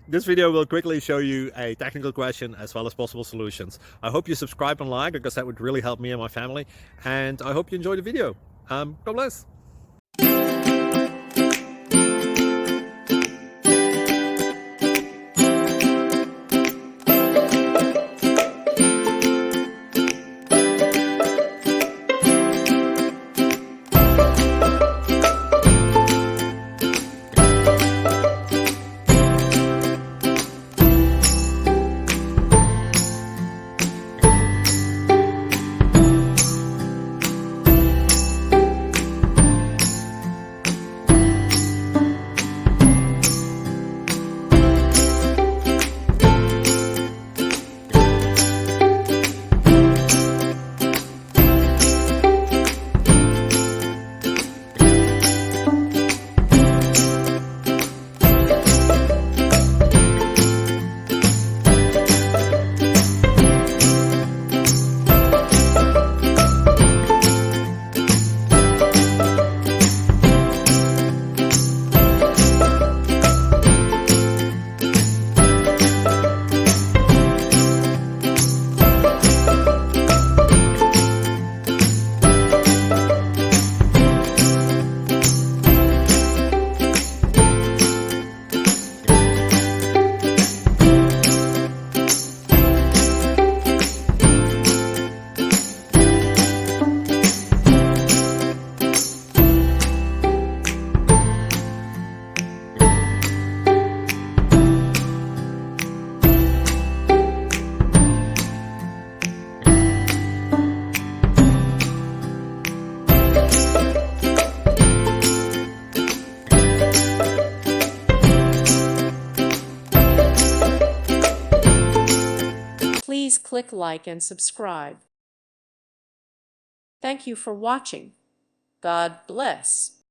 This video will quickly show you a technical question as well as possible solutions. I hope you subscribe and like, because that would really help me and my family. And I hope you enjoy the video. God bless. Please click like and subscribe. Thank you for watching. God bless.